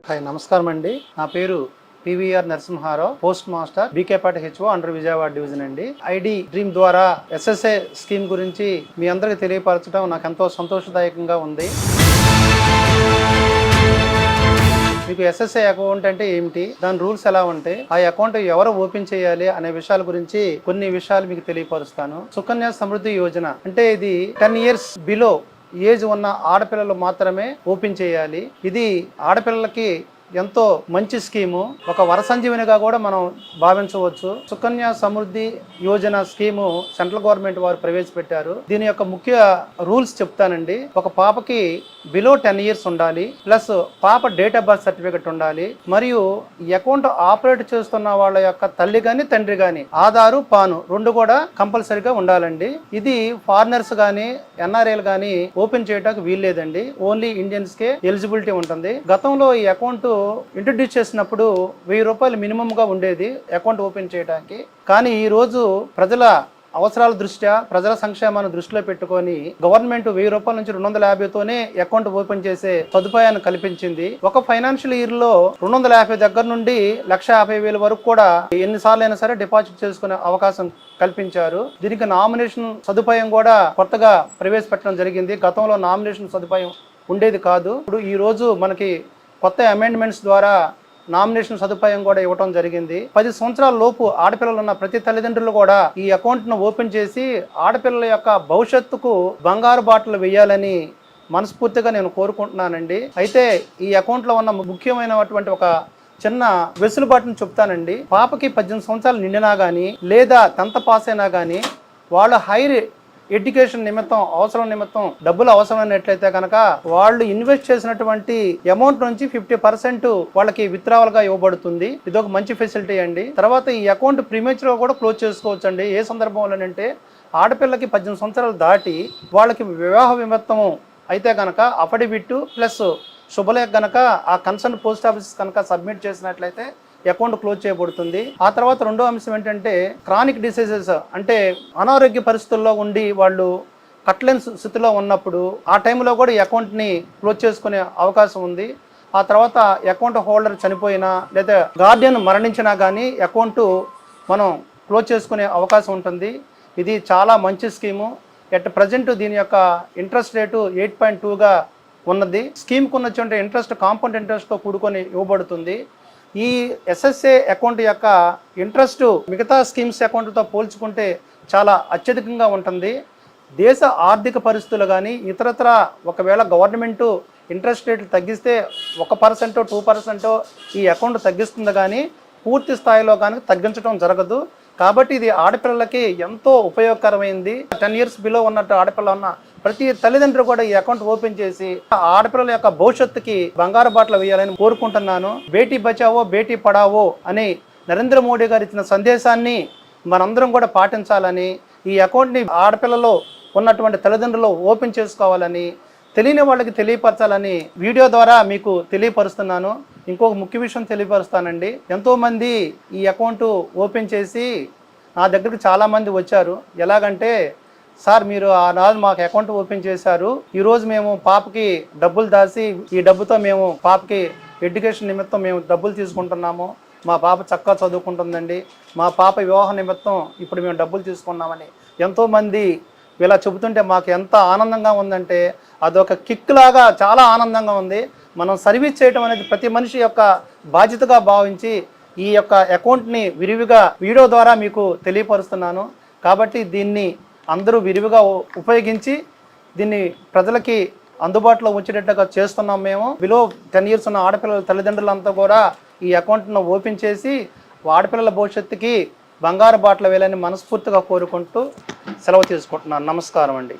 Hi నమస్కారం అండి. నా పేరు పివిఆర్ నరసింహారావు, పోస్ట్ మాస్టర్ బీకేపాటి హెచ్ఓ అండర్ విజయవాడ డివిజన్ అండి. ఐడి డ్రీమ్ ద్వారా ఎస్ఎస్ఏ స్కీమ్ గురించి మీ అందరికీ తెలియపరచడం నాకు ఎంతో సంతోషదాయకంగా ఉంది. మీకు ఎస్ఎస్ఏ అకౌంట్ అంటే ఏమిటి, దాని రూల్స్ ఎలా ఉంటాయి, ఆ అకౌంట్ ఎవరు ఓపెన్ చేయాలి అనే విషయాల గురించి కొన్ని విషయాలు మీకు తెలియపరుస్తాను. సుకన్య సమృద్ధి యోజన అంటే ఇది 10 years బిలో ఏజ్ ఉన్న ఆడపిల్లలు మాత్రమే ఓపెన్ చేయాలి. ఇది ఆడపిల్లలకి ఎంతో మంచి స్కీము, ఒక వరసంజీవనిగా కూడా మనం భావించవచ్చు. Sukanya Samriddhi Yojana scheme central government వారు ప్రవేశపెట్టారు. దీని యొక్క ముఖ్య రూల్స్ చెప్తానండి. ఒక పాపకి బిలో 10 years ఉండాలి, ప్లస్ పాప డేట్ ఆఫ్ బర్త్ సర్టిఫికెట్ ఉండాలి, మరియు ఈ అకౌంట్ ఆపరేట్ చేస్తున్న వాళ్ళ యొక్క తల్లి గాని తండ్రి గాని ఆధారు పాను రెండు కూడా కంపల్సరీగా ఉండాలండి. ఇది ఫారినర్స్ గాని ఎన్ఆర్ఐలు గాని ఓపెన్ చేయడానికి వీల్లేదండి. ఓన్లీ ఇండియన్స్ కే ఎలిజిబిలిటీ ఉంటుంది. గతంలో ఈ అకౌంట్ ఇంట్రడ్యూస్ చేసినప్పుడు 1000 రూపాయలు మినిమం గా ఉండేది అకౌంట్ ఓపెన్ చేయడానికి. కానీ ఈ రోజు ప్రజల అవసరాల దృష్ట్యా, ప్రజల సంక్షేమాన్ని దృష్టిలో పెట్టుకొని గవర్నమెంట్ 1000 రూపాయల నుంచి 250తోనే అకౌంట్ ఓపెన్ చేసే సదుపాయాన్ని కల్పించింది. ఒక ఫైనాన్షియల్ ఇయర్ లో 250 దగ్గర నుండి 1,50,000 వరకు కూడా ఎన్నిసార్లు అయినా సరే డిపాజిట్ చేసుకునే అవకాశం కల్పించారు. దీనికి నామినేషన్ సదుపాయం కూడా కొత్తగా ప్రవేశపెట్టడం జరిగింది. గతంలో నామినేషన్ సదుపాయం ఉండేది కాదు. ఇప్పుడు ఈ రోజు మనకి కొత్త అమెండ్మెంట్స్ ద్వారా నామినేషన్ సదుపాయం కూడా ఇవ్వడం జరిగింది. 10 సంవత్సరాల లోపు ఆడపిల్లలు ఉన్న ప్రతి తల్లిదండ్రులు కూడా ఈ అకౌంట్ ను ఓపెన్ చేసి ఆడపిల్లల యొక్క భవిష్యత్తుకు బంగారు బాటలు వేయాలని మనస్ఫూర్తిగా నేను కోరుకుంటున్నానండి. అయితే ఈ అకౌంట్ లో ఉన్న ముఖ్యమైనటువంటి ఒక చిన్న వెసులుబాటును చెప్తానండి. పాపకి 18 సంవత్సరాలు నిండినా గానీ లేదా 10th పాస్ అయినా కానీ వాళ్ళు హైర్ ఎడ్యుకేషన్ నిమిత్తం అవసరం నిమిత్తం డబ్బులు అవసరమైనట్లయితే కనుక వాళ్ళు ఇన్వెస్ట్ చేసినటువంటి అమౌంట్ నుంచి 50% వాళ్ళకి విత్డ్రావల్ గా ఇవ్వబడుతుంది. ఇది ఒక మంచి ఫెసిలిటీ అండి. తర్వాత ఈ అకౌంట్ ప్రీమేచర్ గా కూడా క్లోజ్ చేసుకోవచ్చు అండి. ఏ సందర్భంలోనంటే ఆడపిల్లకి 18 సంవత్సరాలు దాటి వాళ్ళకి వివాహ నిమిత్తం అయితే కనుక అఫిడవిట్ ప్లస్ శుభలేఖ కనుక ఆ కన్సర్న్ పోస్ట్ ఆఫీస్ కనుక సబ్మిట్ చేసినట్లయితే అకౌంట్ క్లోజ్ చేయబడుతుంది. ఆ తర్వాత రెండో అంశం ఏంటంటే క్రానిక్ డిసీజెస్, అంటే అనారోగ్య పరిస్థితుల్లో ఉండి వాళ్ళు కట్లేని స్థితిలో ఉన్నప్పుడు ఆ టైంలో కూడా ఈ అకౌంట్ని క్లోజ్ చేసుకునే అవకాశం ఉంది. ఆ తర్వాత అకౌంట్ హోల్డర్ చనిపోయినా లేదా గార్డియన్ మరణించినా కానీ అకౌంట్ మనం క్లోజ్ చేసుకునే అవకాశం ఉంటుంది. ఇది చాలా మంచి స్కీము. ఎట్ ప్రజెంట్ దీని యొక్క ఇంట్రెస్ట్ రేటు 8.2గా ఉన్నది. స్కీమ్కు ఉన్నటువంటి ఇంట్రెస్ట్ కాంపౌండ్ ఇంట్రెస్ట్తో కూడుకొని ఇవ్వబడుతుంది. ఈ ఎస్ఎస్ఏ అకౌంట్ యొక్క ఇంట్రెస్ట్ మిగతా స్కీమ్స్ అకౌంట్తో పోల్చుకుంటే చాలా అత్యధికంగా ఉంటుంది. దేశ ఆర్థిక పరిస్థితులు కానీ ఇతరత్ర ఒకవేళ గవర్నమెంటు ఇంట్రెస్ట్ రేట్లు తగ్గిస్తే 1% 2% ఈ అకౌంట్ తగ్గిస్తుంది, కానీ పూర్తి స్థాయిలో కానీ తగ్గించడం జరగదు. కాబట్టి ఇది ఆడపిల్లలకి ఎంతో ఉపయోగకరమైంది. 10 years బిలో ఉన్నట్టు ఆడపిల్ల ఉన్న ప్రతి తల్లిదండ్రులు కూడా ఈ అకౌంట్ ఓపెన్ చేసి ఆడపిల్లల యొక్క భవిష్యత్తుకి బంగారు బాటలు వేయాలని కోరుకుంటున్నాను. బేటీ బచావో బేటీ పడావో అని నరేంద్ర మోడీ గారు ఇచ్చిన సందేశాన్ని మనందరం కూడా పాటించాలని, ఈ అకౌంట్ని ఆడపిల్లలో ఉన్నటువంటి తల్లిదండ్రులు ఓపెన్ చేసుకోవాలని, తెలియని వాళ్ళకి తెలియపరచాలని వీడియో ద్వారా మీకు తెలియపరుస్తున్నాను. ఇంకొక ముఖ్య విషయం తెలియపరుస్తానండి. ఎంతోమంది ఈ అకౌంట్ ఓపెన్ చేసి నా దగ్గరికి చాలామంది వచ్చారు. ఎలాగంటే, సార్ మీరు ఆ నాడు మాకు అకౌంట్ ఓపెన్ చేశారు, ఈరోజు మేము పాపకి డబ్బులు దాచి ఈ డబ్బుతో మేము పాపకి ఎడ్యుకేషన్ నిమిత్తం మేము డబ్బులు తీసుకుంటున్నాము, మా పాప చక్కగా చదువుకుంటుందండి, మా పాప వివాహ నిమిత్తం ఇప్పుడు మేము డబ్బులు తీసుకున్నామని ఎంతోమంది ఇలా చెబుతుంటే మాకు ఎంత ఆనందంగా ఉందంటే అదొక కిక్ లాగా చాలా ఆనందంగా ఉంది. మనం సర్వీస్ చేయడం అనేది ప్రతి మనిషి యొక్క బాధ్యతగా భావించి ఈ యొక్క అకౌంట్ని విరివిగా వీడియో ద్వారా మీకు తెలియపరుస్తున్నాను. కాబట్టి దీన్ని అందరూ విరివిగా ఉపయోగించి దీన్ని ప్రజలకి అందుబాటులో ఉంచేటట్టుగా చేస్తున్నాం. మేము బిలో 10 years ఉన్న ఆడపిల్లల తల్లిదండ్రులంతా కూడా ఈ అకౌంట్ను ఓపెన్ చేసి ఆడపిల్లల భవిష్యత్తుకి బంగారు బాటలు వేయాలని మనస్ఫూర్తిగా కోరుకుంటూ సెలవు తీసుకుంటున్నాను. నమస్కారం అండి.